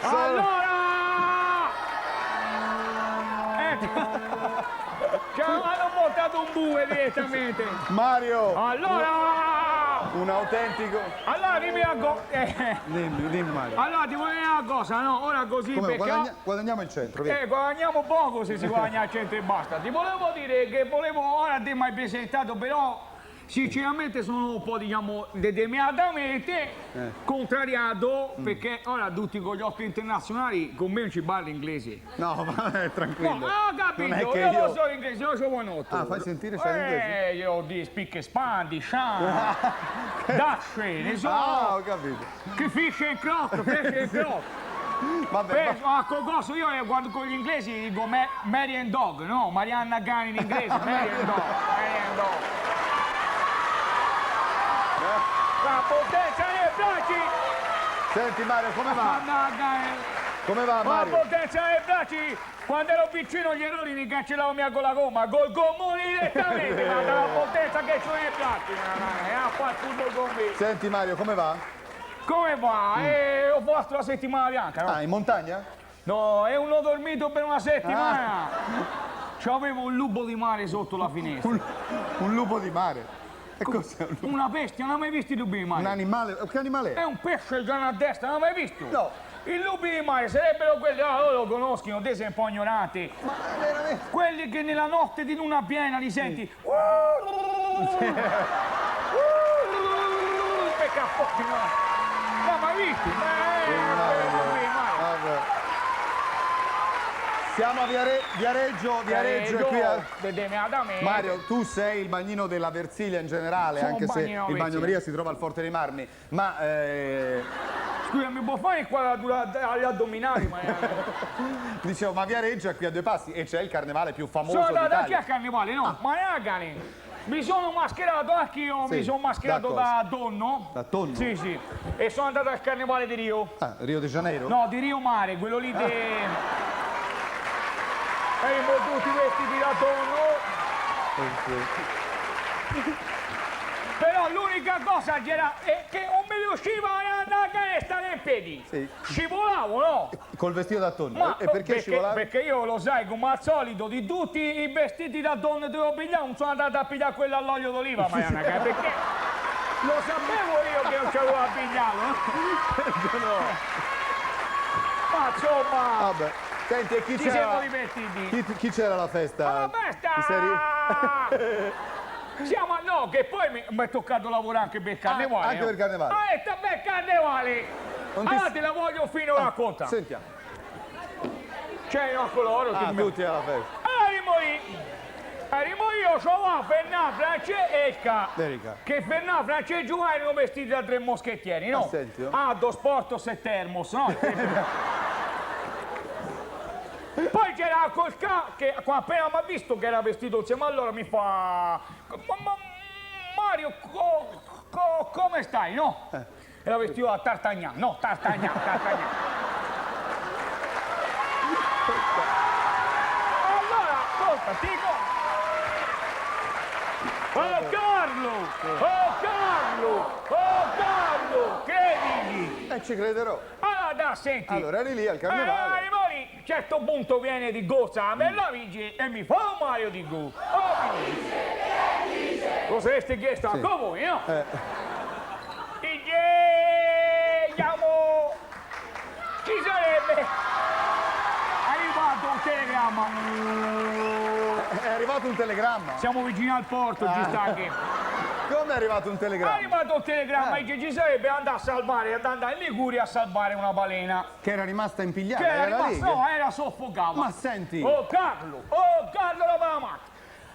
Allora! Ci hanno portato un bue direttamente. Mario! Allora! Un autentico... Allora dimmi una cosa. Dimmi Mario. Allora ti voglio dire una cosa, no? Ora così Come, perché... guadagniamo il centro, via. Guadagniamo poco se si guadagna al centro e basta. Ti volevo dire che ora te mi hai presentato, però sinceramente sono un po', diciamo, determinatamente contrariato, perché ora tutti con gli occhi internazionali con me non ci parli inglese. No, vabbè, tranquillo. No, ho capito, Non è che io lo so inglese, io so buonotto. Ah, fai sentire, sai l'inglese? Io di speak espandi, shan, Dutch, ne so. Ah, ho capito. Che fish and croc, fish and croc. Vabbè, A Cocosso io quando con gli inglesi dico Mary and Dog, no? Marianna Gani in inglese, Mary and Dog, Mary and Dog. La potenza dei bracci! Senti Mario, come va? Come va La Mario? potenza dei bracci! Quando ero piccino gli errori li cancellavo mia con la gomma, col gommone direttamente, ma la potenza che c'ho nei bracci! A fare tutto con me! Senti Mario, come va? Come va? Ho fatto la settimana bianca, no? Ah, in montagna? No, e non ho dormito per una settimana! C'avevo un lupo di mare sotto la finestra. Un lupo di mare. E cos'è un lupo? Una bestia, non hai mai visto i lupi di mare? Un animale? Che animale È è? un pesce già a destra, non hai mai visto? No. I lupi di mare sarebbero quelli, loro lo conoscono, te sei un po' ignorante. Ma veramente? Quelli che nella notte di luna piena li senti. Perché fuori no? Non hai mai visto? Lupi di mare. Vabbè. Siamo a Viareggio e qui a... Mario, tu sei il bagnino della Versilia in generale, Sono anche se bagnino il Versilia. bagnomaria si trova al Forte dei Marmi, ma Scusa, mi può fare inquadratura agli addominali? Ma dicevo, ma Viareggio è qui a due passi e c'è il carnevale più famoso sono andato anche d'Italia. a carnevale, no? Ma neanche. Mi sono mascherato anch'io, Sì, mi sono mascherato da cosa? da tonno. Da tonno? Sì, sì. E sono andato al carnevale di Rio. Ah, Rio de Janeiro? No, di Rio Mare, quello lì di... Eravamo tutti vestiti da tonno. Però l'unica cosa c'era è che non mi riusciva a andare a stare in piedi. Sì. Scivolavo, no? Col vestito da tonno? Ma E perché scivolavi? Perché io lo sai, come al solito, di tutti i vestiti da donne che devo pigliare, non sono andato a pigliare quello all'olio d'oliva, Mariana, perché lo sapevo io che non c'avevo a pigliarlo. No. Ma insomma, Vabbè. Senti, e chi ci siamo c'era? divertiti. Chi c'era alla festa? Alla festa! Ti sei Siamo no, che poi mi è toccato lavorare anche per il carnevale. anche per il carnevale. Ah, per carnevale! Non ti- Allora te la voglio fino a raccontare. Sentiamo. C'è no coloro che mi... Tutti alla festa. Arrivo io, c'ho Fernando, France e Erika. Che Fernando, France e Giovanni erano vestiti da tre moschettieri, no? Senti, no? Ah, do sportos e termos, no? Poi c'era col che appena mi ha visto che era vestito insieme a loro mi fa... Mario, come stai, no? Era vestito da Tartagnan, no, Tartagnan. Allora, ascolta, ti dico... Oh Carlo, credimi! Ci crederò. Allora, senti... Allora eri lì al carnevale. Arrivo lì, a un certo punto viene di Gozza, me la vince e mi fa un Mario di Gu. Cosa avete chiesto anche voi, no? Chiamo... Ci sarebbe arrivato un telegramma. È arrivato un telegramma. Siamo vicini al porto, ci sta anche. Come è arrivato un È telegramma? arrivato un telegramma che ci sarebbe andare in Liguria a salvare una balena. Che era rimasta impigliata? Che era era lì? rimasto, no, era soffocata. Ma senti. Oh Carlo, lavava la macchina.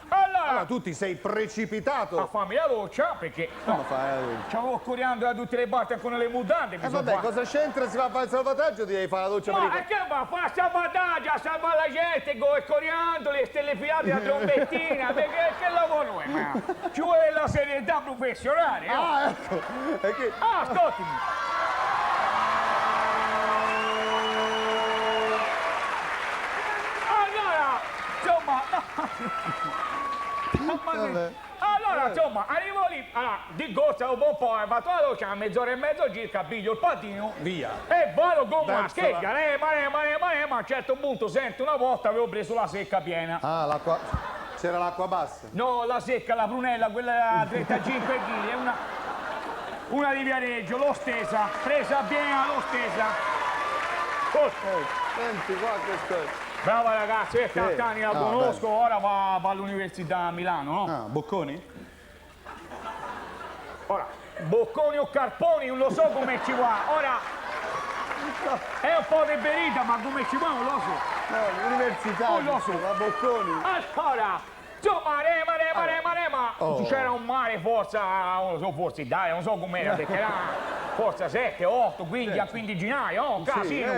Allora tu ti sei precipitato. A farmi la doccia perché Come fai? c'avevo coriandolo da tutte le parti con le mutande. Vabbè, cosa c'entra? Si va a fare il salvataggio, ti devi fare la doccia per Ma che va a fare salvataggio, a salvare la gente con il coriandolo, le stelle filate, la trombettina, perché che lavoro è? Ma ci vuole la serietà professionale, no? Ah, ecco. È che... Ascoltami. Allora, insomma, Vabbè. allora Allora, insomma, arrivo lì, allora, di corsa dopo un po', fatto la doccia, a mezz'ora e mezzo circa, piglio il patino. Via. E vado con la Verso scheggia, ma a un certo punto sento una volta avevo preso la secca piena. Ah, l'acqua... C'era l'acqua bassa. No, la secca, la prunella, quella da 35 kg, è una di Viareggio, l'ho stesa, presa piena, l'ho stesa. Senti qua che storia. Brava ragazzi, Calcani la conosco, bello. ora va all'università a Milano, no? Ah, Bocconi? Ora, Bocconi o Carponi, non lo so come ci va. Ora, è un po' deperita, ma come ci va non lo so. No, l'università. Non lo so. La Bocconi. Allora, insomma, rema. C'era un mare forse, non lo so, forse dai, non so com'era, perché era forse 7, 8, 15 a 15 gennaio, casino.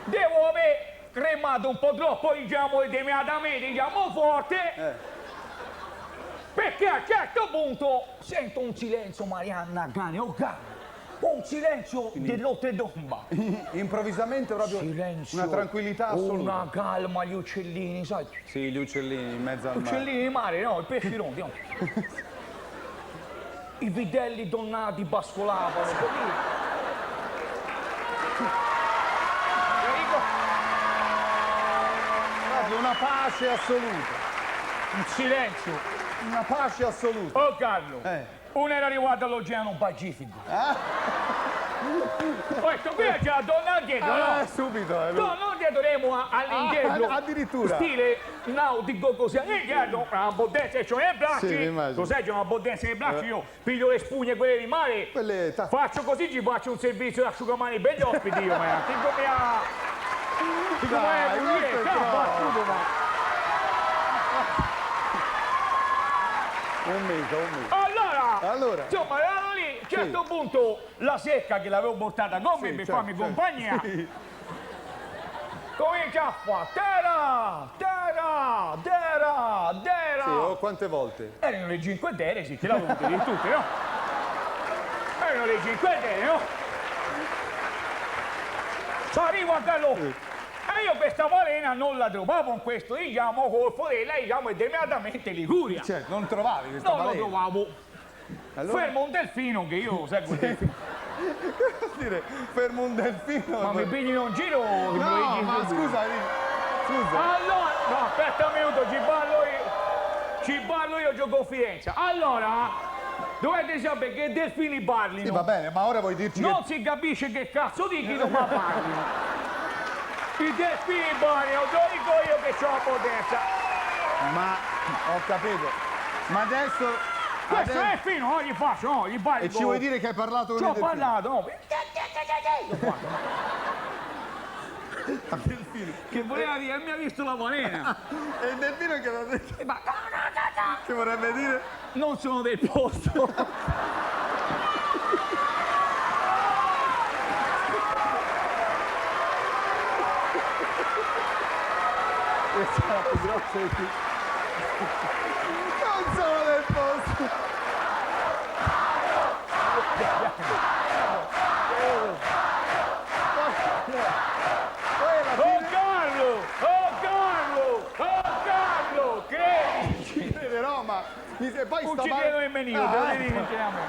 Devo aver remato un po' troppo, diciamo, immediatamente, diciamo, forte. Perché a un certo punto sento un silenzio, Marianna Gani, un silenzio dell'oltretomba. Improvvisamente proprio Silenzio, una tranquillità assoluta. una calma, gli uccellini, sai? Sì, gli uccellini in mezzo al mare. Uccellini di mare, no, i pesci rondi, no. I vitelli donnati pascolavano, così. Proprio una pace assoluta. Un silenzio. Una pace assoluta. Oh Carlo, uno era arrivato all'Oceano Pacifico. Questo qui c'è la donna dietro, no? Subito. No, non dietro all'indietro. Addirittura. Stile nautico così. E dietro una boddenza, cioè nei bracci. Sì, mi immagino. Cos'è? C'è una boddenza nei bracci, io piglio le spugne quelle di mare. Quelle Faccio così, ci faccio un servizio d'asciugamani per gli ospiti io, ma ti come a... Ti come a... battuto, ma... Un mese. Allora. Insomma, erano lì, a un certo punto la secca che l'avevo portata con me per farmi compagnia, comincia a fare terra. Sì, oh, quante volte? Erano le 5 tere, sì, te l'avevo di tutte, no? Erano le 5 tere, no? Arrivo a Carlo. E io questa balena non la trovavo in questo, diciamo, colpo della, diciamo, immediatamente Liguria. Cioè, non trovavi questa Non lo balena? trovavo. Allora... Fermo un delfino, che io seguo il delfino. Cosa dire? Fermo un delfino. Ma mi pigliano in giro? No, ma scusa. Allora, no, aspetta un minuto, ci parlo io, c'ho confidenza. Allora, dovete sapere che delfini parlino. Sì, va bene, ma ora vuoi dirci Non si capisce che cazzo dicono, ma parlino. I delfini parlino, te lo dico io che c'ho la potenza. Ma ho capito. Ma adesso... Questo è fino, no? Gli faccio, no? Gli parlo. E ci vuoi dire che hai parlato con Ci il ho delfino? parlato, no? Che voleva dire, mi ha visto la balena. E il delfino che l'ha detto? Ma Che vorrebbe dire? non sono del posto. Questa è la più grossa di tutti. Non sono del posto. Crederò, ma poi Uccidendo il menino,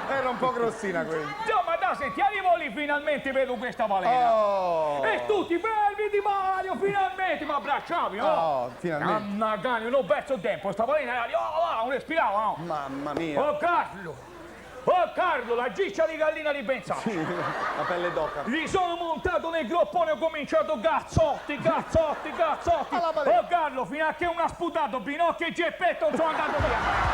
era un po' grossina quella. Insomma, da senti, arrivo lì, finalmente vedo questa balena. Oh! E tutti, belli di Mario, finalmente, mi abbracciavi, no? Oh, finalmente. Mamma Gani, non ho perso tempo, sta balena era lì, non respirava, no? Mamma mia. Oh Carlo, la giccia di gallina di pensare. Sì, la pelle d'oca. Gli sono montato nel groppone e ho cominciato cazzotti. Alla balena. Oh Carlo, fino a che uno ha sputato Pinocchio e Geppetto non sono andato via.